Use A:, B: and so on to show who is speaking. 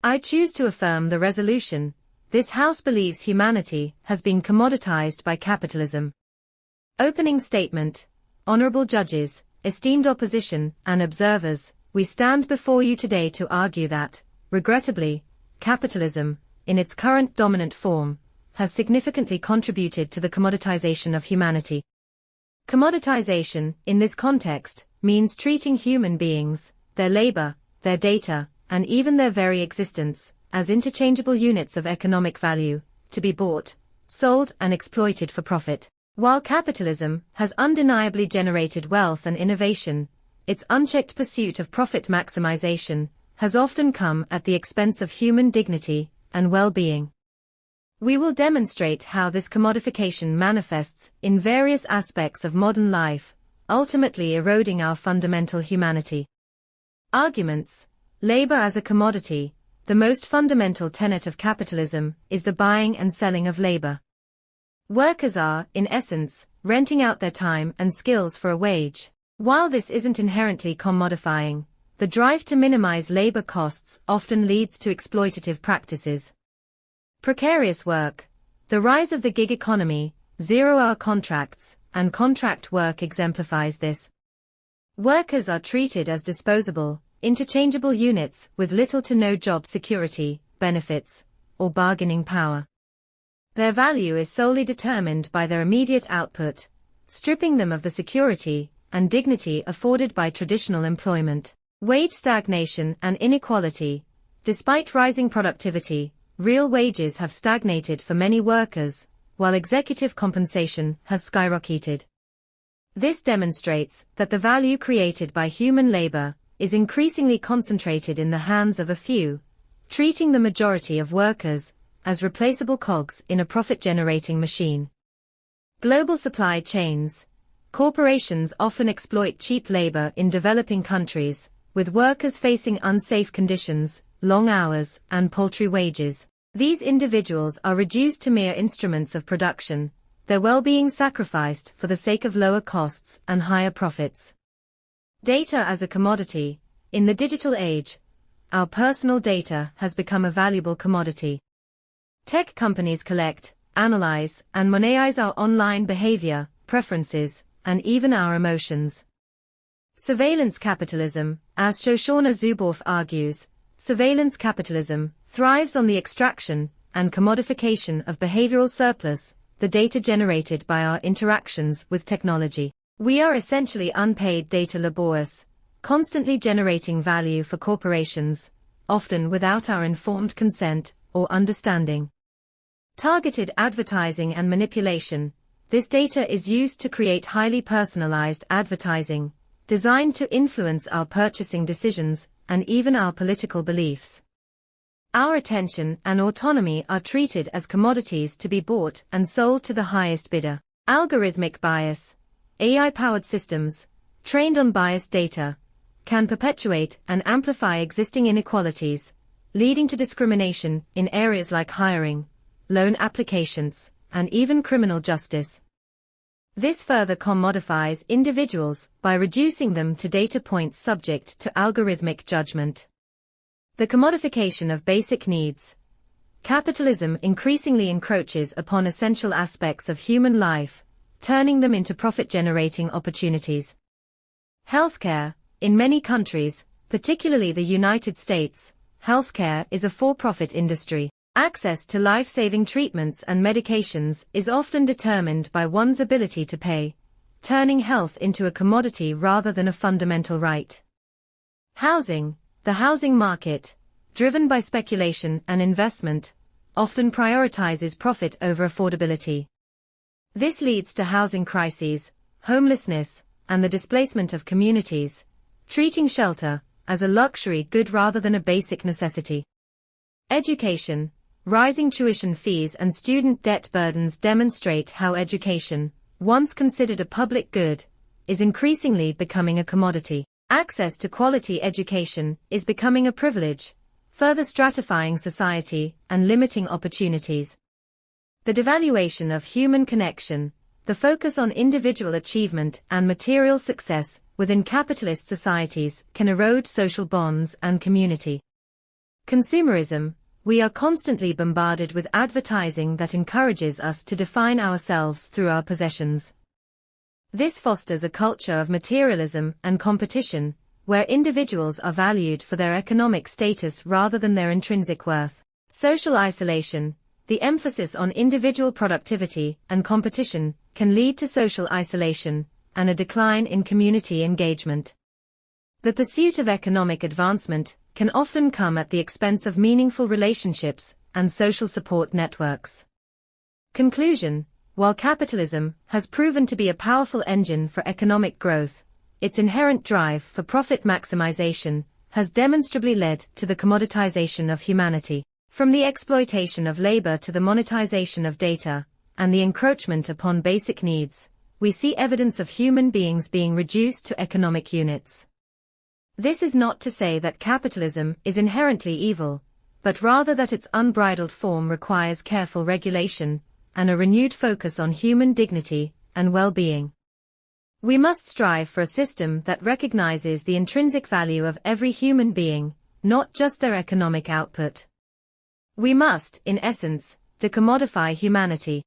A: I choose to affirm the resolution. This House believes humanity has been commoditized by capitalism. Opening statement. Honorable judges, esteemed opposition, and observers, we stand before you today to argue that, regrettably, capitalism, in its current dominant form, has significantly contributed to the commoditization of humanity. Commoditization, in this context, means treating human beings, their labor, their data, and even their very existence, as interchangeable units of economic value, to be bought, sold, and exploited for profit. While capitalism has undeniably generated wealth and innovation, its unchecked pursuit of profit maximization has often come at the expense of human dignity and well-being. We will demonstrate how this commodification manifests in various aspects of modern life, ultimately eroding our fundamental humanity. Arguments. Labor as a commodity. The most fundamental tenet of capitalism is the buying and selling of labor. Workers are, in essence, renting out their time and skills for a wage. While this isn't inherently commodifying, the drive to minimize labor costs often leads to exploitative practices. Precarious work. The rise of the gig economy, zero-hour contracts, and contract work exemplifies this. Workers are treated as disposable, interchangeable units with little to no job security, benefits, or bargaining power. Their value is solely determined by their immediate output, stripping them of the security and dignity afforded by traditional employment. Wage stagnation and inequality. Despite rising productivity, real wages have stagnated for many workers, while executive compensation has skyrocketed. This demonstrates that the value created by human labor is increasingly concentrated in the hands of a few, treating the majority of workers as replaceable cogs in a profit-generating machine. Global supply chains. Corporations often exploit cheap labor in developing countries, with workers facing unsafe conditions, long hours, and paltry wages. These individuals are reduced to mere instruments of production, their well-being sacrificed for the sake of lower costs and higher profits. Data as a commodity. In the digital age, our personal data has become a valuable commodity. Tech companies collect, analyze, and monetize our online behavior, preferences, and even our emotions. Surveillance capitalism. As Shoshana Zuboff argues, surveillance capitalism thrives on the extraction and commodification of behavioral surplus, the data generated by our interactions with technology. We are essentially unpaid data laborers, constantly generating value for corporations, often without our informed consent or understanding. Targeted advertising and manipulation. This data is used to create highly personalized advertising, designed to influence our purchasing decisions and even our political beliefs. Our attention and autonomy are treated as commodities to be bought and sold to the highest bidder. Algorithmic bias. AI-powered systems, trained on biased data, can perpetuate and amplify existing inequalities, leading to discrimination in areas like hiring, loan applications, and even criminal justice. This further commodifies individuals by reducing them to data points subject to algorithmic judgment. The commodification of basic needs. Capitalism increasingly encroaches upon essential aspects of human life, turning them into profit-generating opportunities. Healthcare. In many countries, particularly the United States, healthcare is a for-profit industry. Access to life-saving treatments and medications is often determined by one's ability to pay, turning health into a commodity rather than a fundamental right. Housing. The housing market, driven by speculation and investment, often prioritizes profit over affordability. This leads to housing crises, homelessness, and the displacement of communities, treating shelter as a luxury good rather than a basic necessity. Education. Rising tuition fees and student debt burdens demonstrate how education, once considered a public good, is increasingly becoming a commodity. Access to quality education is becoming a privilege, further stratifying society and limiting opportunities. The devaluation of human connection. The focus on individual achievement and material success within capitalist societies can erode social bonds and community. Consumerism. We are constantly bombarded with advertising that encourages us to define ourselves through our possessions. This fosters a culture of materialism and competition, where individuals are valued for their economic status rather than their intrinsic worth. Social isolation. The emphasis on individual productivity and competition can lead to social isolation and a decline in community engagement. The pursuit of economic advancement can often come at the expense of meaningful relationships and social support networks. Conclusion. While capitalism has proven to be a powerful engine for economic growth, its inherent drive for profit maximization has demonstrably led to the commoditization of humanity. From the exploitation of labor to the monetization of data, and the encroachment upon basic needs, we see evidence of human beings being reduced to economic units. This is not to say that capitalism is inherently evil, but rather that its unbridled form requires careful regulation and a renewed focus on human dignity and well-being. We must strive for a system that recognizes the intrinsic value of every human being, not just their economic output. We must, in essence, decommodify humanity.